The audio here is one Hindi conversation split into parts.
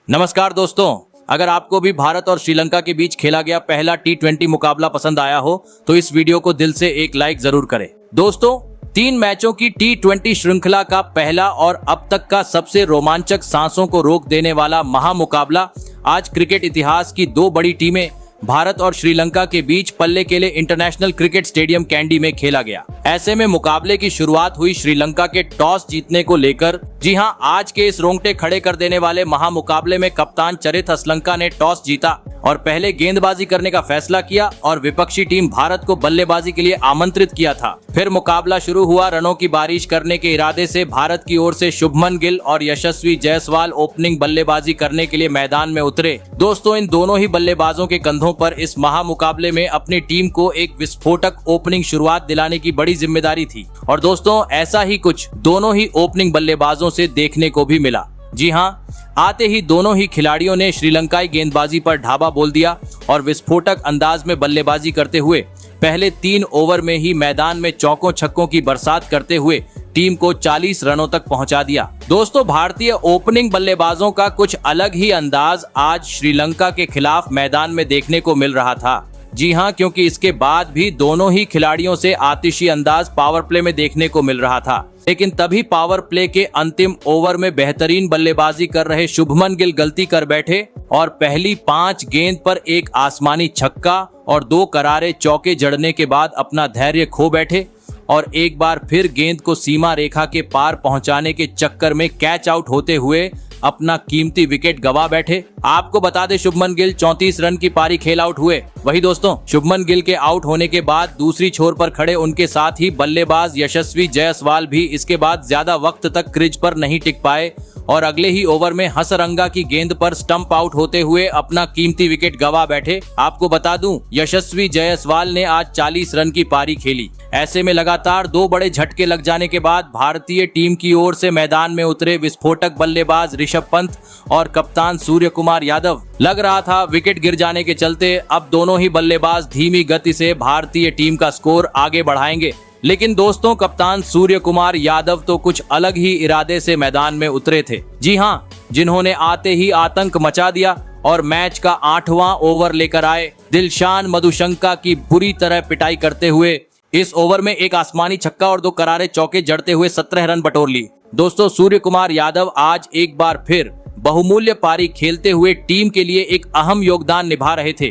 नमस्कार दोस्तों, अगर आपको भी भारत और श्रीलंका के बीच खेला गया पहला T20 मुकाबला पसंद आया हो तो इस वीडियो को दिल से एक लाइक जरूर करें। दोस्तों, 3 मैचों की T20 श्रृंखला का पहला और अब तक का सबसे रोमांचक, सांसों को रोक देने वाला महामुकाबला आज क्रिकेट इतिहास की 2 बड़ी टीमें भारत और श्रीलंका के बीच Pallekele international cricket stadium Kandy में खेला गया। ऐसे में मुकाबले की शुरुआत हुई श्रीलंका के टॉस जीतने को लेकर। जी हां, आज के इस रोंगटे खड़े कर देने वाले महामुकाबले में कप्तान चरित असलंका ने टॉस जीता और पहले गेंदबाजी करने का फैसला किया और विपक्षी टीम भारत को बल्लेबाजी के लिए आमंत्रित किया था। फिर मुकाबला शुरू हुआ। रनों की बारिश करने के इरादे से भारत की ओर से शुभमन गिल और यशस्वी जायसवाल ओपनिंग बल्लेबाजी करने के लिए मैदान में उतरे। दोस्तों, इन दोनों ही बल्लेबाजों के कंधों पर इस महामुकाबले में अपनी टीम को एक विस्फोटक ओपनिंग शुरुआत दिलाने की बड़ी जिम्मेदारी थी। और दोस्तों, ऐसा ही कुछ दोनों ही ओपनिंग बल्लेबाजों से देखने को भी मिला। जी हां, आते ही दोनों ही खिलाड़ियों ने श्रीलंकाई गेंदबाजी पर ढाबा बोल दिया और विस्फोटक अंदाज में बल्लेबाजी करते हुए पहले 3 ओवर में ही मैदान में चौकों छक्कों की बरसात करते हुए टीम को 40 रनों तक पहुंचा दिया। दोस्तों, भारतीय ओपनिंग बल्लेबाजों का कुछ अलग ही अंदाज आज श्रीलंका के खिलाफ मैदान में देखने को मिल रहा था। जी हां, क्योंकि इसके बाद भी दोनों ही खिलाड़ियों से आतिशी अंदाज पावर प्ले में देखने को मिल रहा था। लेकिन तभी पावर प्ले के अंतिम ओवर में बेहतरीन बल्लेबाजी कर रहे शुभमन गिल गलती कर बैठे और पहली 5 गेंद पर एक आसमानी छक्का और 2 करारे चौके जड़ने के बाद अपना धैर्य खो बैठे और एक बार फिर गेंद को सीमा रेखा के पार पहुंचाने के चक्कर में कैच आउट होते हुए अपना कीमती विकेट गवा बैठे। आपको बता दें, शुभमन गिल 34 रन की पारी खेल आउट हुए। वही दोस्तों, शुभमन गिल के आउट होने के बाद दूसरी छोर पर खड़े उनके साथ ही बल्लेबाज यशस्वी जायसवाल भी इसके बाद ज्यादा वक्त तक क्रीज पर नहीं टिक पाए और अगले ही ओवर में हसरंगा की गेंद पर स्टंप आउट होते हुए अपना कीमती विकेट गवा बैठे। आपको बता दूं, यशस्वी जायसवाल ने आज 40 रन की पारी खेली। ऐसे में लगातार 2 बड़े झटके लग जाने के बाद भारतीय टीम की ओर से मैदान में उतरे विस्फोटक बल्लेबाज ऋषभ पंत और कप्तान सूर्य कुमार यादव। लग रहा था विकेट गिर जाने के चलते अब दोनों ही बल्लेबाज धीमी गति से भारतीय टीम का स्कोर आगे बढ़ाएंगे। लेकिन दोस्तों, कप्तान सूर्य कुमार यादव तो कुछ अलग ही इरादे से मैदान में उतरे थे। जी हां, जिन्होंने आते ही आतंक मचा दिया और मैच का 8वां ओवर लेकर आए। दिलशान मधुशंका की बुरी तरह पिटाई करते हुए इस ओवर में एक आसमानी छक्का और 2 करारे चौके जड़ते हुए 17 रन बटोर ली। दोस्तों, सूर्य कुमार यादव आज एक बार फिर बहुमूल्य पारी खेलते हुए टीम के लिए एक अहम योगदान निभा रहे थे,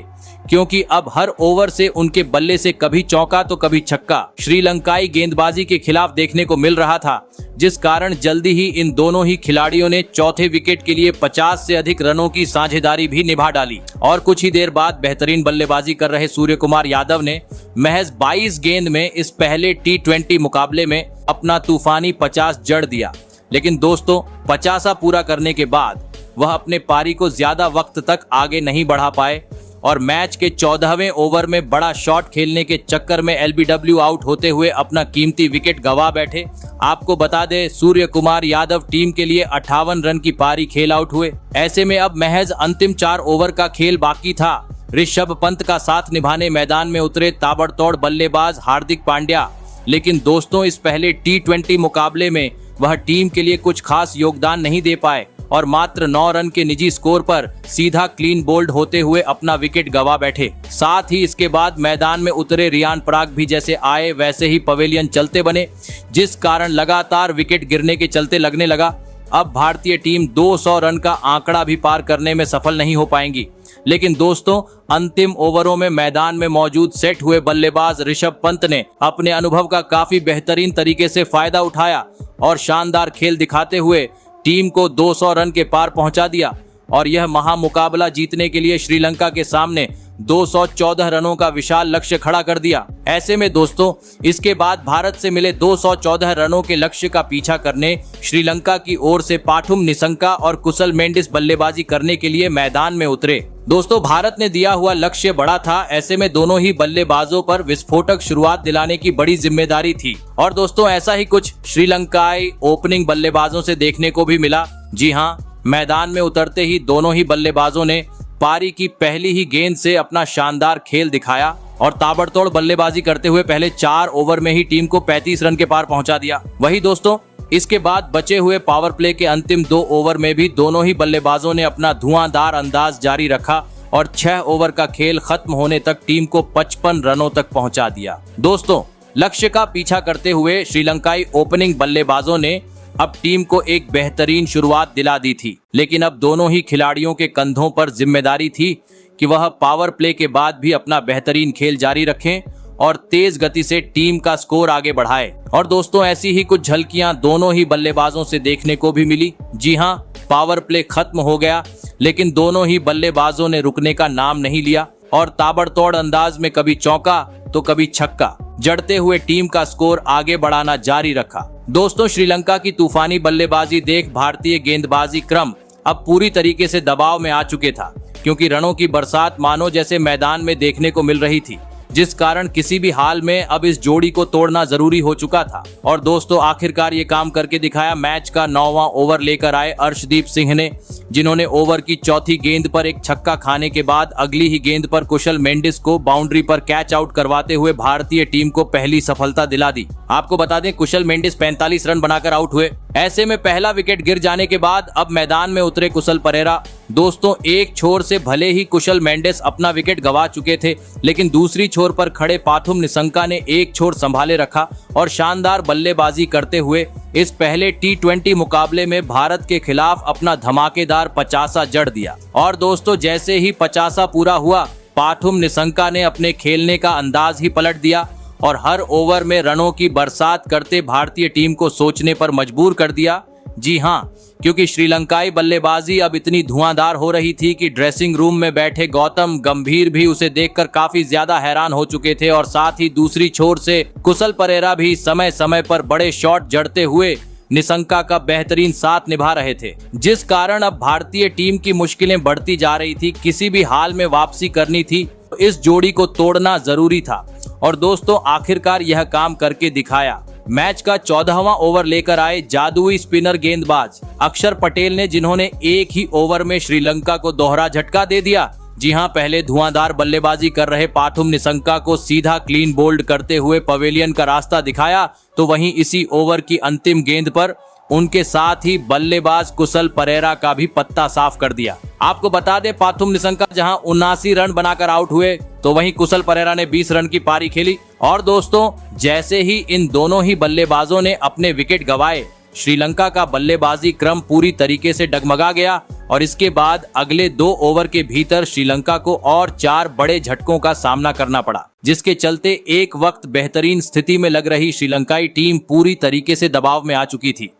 क्योंकि अब हर ओवर से उनके बल्ले से कभी चौका तो कभी छक्का श्रीलंकाई गेंदबाजी के खिलाफ देखने को मिल रहा था, जिस कारण जल्दी ही इन दोनों ही खिलाड़ियों ने चौथे विकेट के लिए 50 से अधिक रनों की साझेदारी भी निभा डाली। और कुछ ही देर बाद बेहतरीन बल्लेबाजी कर रहे सूर्य कुमार यादव ने महज 22 गेंद में इस पहले T20 मुकाबले में अपना तूफानी 50 जड़ दिया। लेकिन दोस्तों, 50 पूरा करने के बाद वह अपने पारी को ज्यादा वक्त तक आगे नहीं बढ़ा पाए और मैच के 14वें ओवर में बड़ा शॉट खेलने के चक्कर में LBW आउट होते हुए अपना कीमती विकेट गवा बैठे। आपको बता दें, सूर्य कुमार यादव टीम के लिए 58 रन की पारी खेल आउट हुए। ऐसे में अब महज अंतिम 4 ओवर का खेल बाकी था। ऋषभ पंत का साथ निभाने मैदान में उतरे ताबड़तोड़ बल्लेबाज हार्दिक पांड्या। लेकिन दोस्तों, इस पहले T20 मुकाबले में वह टीम के लिए कुछ खास योगदान नहीं दे पाए और मात्र 9 रन के निजी स्कोर पर सीधा क्लीन बोल्ड होते हुए अपना विकेट गवा बैठे। साथ ही इसके बाद मैदान में उतरे रियान पराग भी जैसे आए वैसे ही पवेलियन चलते बने, जिस कारण लगातार विकेट गिरने के चलते लगने लगा अब भारतीय टीम 200 रन का आंकड़ा भी पार करने में सफल नहीं हो पाएंगी। लेकिन दोस्तों, अंतिम ओवरों में मैदान में मौजूद सेट हुए बल्लेबाज ऋषभ पंत ने अपने अनुभव का काफी बेहतरीन तरीके से फायदा उठाया और शानदार खेल दिखाते हुए टीम को 200 रन के पार पहुंचा दिया और यह महामुकाबला जीतने के लिए श्रीलंका के सामने 214 रनों का विशाल लक्ष्य खड़ा कर दिया। ऐसे में दोस्तों, इसके बाद भारत से मिले 214 रनों के लक्ष्य का पीछा करने श्रीलंका की ओर से पाठुम निसंका और कुशल मेंडिस बल्लेबाजी करने के लिए मैदान में उतरे। दोस्तों, भारत ने दिया हुआ लक्ष्य बड़ा था। ऐसे में दोनों ही बल्लेबाजों पर विस्फोटक शुरुआत दिलाने की बड़ी जिम्मेदारी थी। और दोस्तों, ऐसा ही कुछ श्रीलंकाई ओपनिंग बल्लेबाजों से देखने को भी मिला। जी हां, मैदान में उतरते ही दोनों ही बल्लेबाजों ने पारी की पहली ही गेंद से अपना शानदार खेल दिखाया और ताबड़तोड़ बल्लेबाजी करते हुए पहले 4 ओवर में ही टीम को 35 रन के पार पहुंचा दिया। वही दोस्तों, इसके बाद बचे हुए पावर प्ले के अंतिम 2 ओवर में भी दोनों ही बल्लेबाजों ने अपना धुआंधार अंदाज जारी रखा और 6 ओवर का खेल खत्म होने तक टीम को 55 रनों तक पहुंचा दिया। दोस्तों, लक्ष्य का पीछा करते हुए श्रीलंकाई ओपनिंग बल्लेबाजों ने अब टीम को एक बेहतरीन शुरुआत दिला दी थी, लेकिन अब दोनों ही खिलाड़ियों के कंधों पर जिम्मेदारी थी कि वह पावर प्ले के बाद भी अपना बेहतरीन खेल जारी रखें और तेज गति से टीम का स्कोर आगे बढ़ाए। और दोस्तों, ऐसी ही कुछ झलकियां दोनों ही बल्लेबाजों से देखने को भी मिली। जी हां, पावर प्ले खत्म हो गया, लेकिन दोनों ही बल्लेबाजों ने रुकने का नाम नहीं लिया और ताबड़तोड़ अंदाज में कभी चौका तो कभी छक्का जड़ते हुए टीम का स्कोर आगे बढ़ाना जारी रखा। दोस्तों, श्रीलंका की तूफानी बल्लेबाजी देख भारतीय गेंदबाजी क्रम अब पूरी तरीके से दबाव में आ चुके था, क्योंकि रनों की बरसात मानो जैसे मैदान में देखने को मिल रही थी, जिस कारण किसी भी हाल में अब इस जोड़ी को तोड़ना जरूरी हो चुका था। और दोस्तों, आखिरकार ये काम करके दिखाया। मैच का 9वां ओवर लेकर आए अर्शदीप सिंह ने, जिन्होंने ओवर की चौथी गेंद पर एक छक्का खाने के बाद अगली ही गेंद पर कुशल मेंडिस को बाउंड्री पर कैच आउट करवाते हुए भारतीय टीम को पहली सफलता दिला दी। आपको बता दें, कुशल मेंडिस 45 रन बनाकर आउट हुए। ऐसे में पहला विकेट गिर जाने के बाद अब मैदान में उतरे कुशल परेरा। दोस्तों, एक छोर से भले ही कुशल मेंडिस अपना विकेट गंवा चुके थे, लेकिन दूसरी छोर पर खड़े पाथुम निशंका ने एक छोर संभाले रखा और शानदार बल्लेबाजी करते हुए इस पहले T20 मुकाबले में भारत के खिलाफ अपना धमाकेदार 50 जड़ दिया। और दोस्तों, जैसे ही 50 पूरा हुआ, पाथुम निशंका ने अपने खेलने का अंदाज ही पलट दिया और हर ओवर में रनों की बरसात करते भारतीय टीम को सोचने पर मजबूर कर दिया। जी हां, क्योंकि श्रीलंकाई बल्लेबाजी अब इतनी धुआंधार हो रही थी कि ड्रेसिंग रूम में बैठे गौतम गंभीर भी उसे देखकर काफी ज्यादा हैरान हो चुके थे और साथ ही दूसरी छोर से कुशल परेरा भी समय समय पर बड़े शॉट जड़ते हुए निशंका का बेहतरीन साथ निभा रहे थे, जिस कारण अब भारतीय टीम की मुश्किलें बढ़ती जा रही थी। किसी भी हाल में वापसी करनी थी तो इस जोड़ी को तोड़ना जरूरी था और दोस्तों, आखिरकार यह काम करके दिखाया। मैच का 14वां ओवर लेकर आए जादुई स्पिनर गेंदबाज अक्षर पटेल ने, जिन्होंने एक ही ओवर में श्रीलंका को दोहरा झटका दे दिया। जी हां, पहले धुआंधार बल्लेबाजी कर रहे पाथुम निशंका को सीधा क्लीन बोल्ड करते हुए पवेलियन का रास्ता दिखाया, तो वहीं इसी ओवर की अंतिम गेंद पर उनके साथ ही बल्लेबाज कुशल परेरा का भी पत्ता साफ कर दिया। आपको बता दें, पाथुम निशंका जहां 79 रन बनाकर आउट हुए, तो वहीं कुशल परेरा ने 20 रन की पारी खेली। और दोस्तों, जैसे ही इन दोनों ही बल्लेबाजों ने अपने विकेट गंवाए, श्रीलंका का बल्लेबाजी क्रम पूरी तरीके से डगमगा गया और इसके बाद अगले 2 ओवर के भीतर श्रीलंका को और 4 बड़े झटकों का सामना करना पड़ा, जिसके चलते एक वक्त बेहतरीन स्थिति में लग रही श्रीलंकाई टीम पूरी तरीके से दबाव में आ चुकी थी,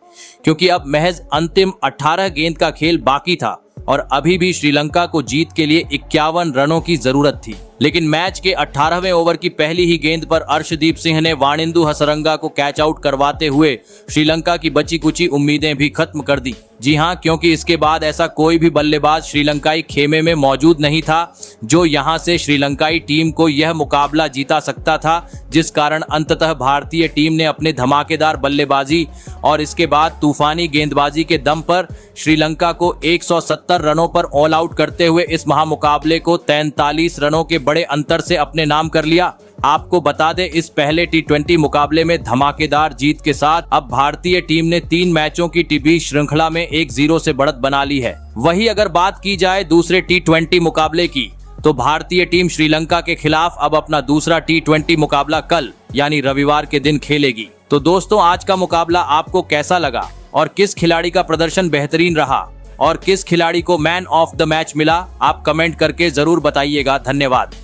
क्योंकि अब महज अंतिम 18 गेंद का खेल बाकी था और अभी भी श्रीलंका को जीत के लिए 51 रनों की जरूरत थी। लेकिन मैच के 18वें ओवर की पहली ही गेंद पर अर्शदीप सिंह ने वाणिंदु हसरंगा को कैच आउट करवाते हुए श्रीलंका की बची कुची उम्मीदें भी खत्म कर दी। जी हां, क्योंकि इसके बाद ऐसा कोई भी बल्लेबाज श्रीलंकाई खेमे में मौजूद नहीं था जो यहां से श्रीलंकाई टीम को यह मुकाबला जीता सकता था, जिस कारण अंततः भारतीय टीम ने अपने धमाकेदार बल्लेबाजी और इसके बाद तूफानी गेंदबाजी के दम पर श्रीलंका को 170 रनों पर ऑल आउट करते हुए इस महामुकाबले को 43 रनों के बड़े अंतर से अपने नाम कर लिया। आपको बता दें, इस पहले T20 मुकाबले में धमाकेदार जीत के साथ अब भारतीय टीम ने 3 मैचों की टीबी श्रृंखला में 1-0 से बढ़त बना ली है। वहीं अगर बात की जाए दूसरे T20 मुकाबले की, तो भारतीय टीम श्रीलंका के खिलाफ अब अपना दूसरा T20 मुकाबला कल यानी रविवार के दिन खेलेगी। तो दोस्तों, आज का मुकाबला आपको कैसा लगा और किस खिलाड़ी का प्रदर्शन बेहतरीन रहा और किस खिलाड़ी को मैन ऑफ द मैच मिला, आप कमेंट करके जरूर बताइएगा। धन्यवाद।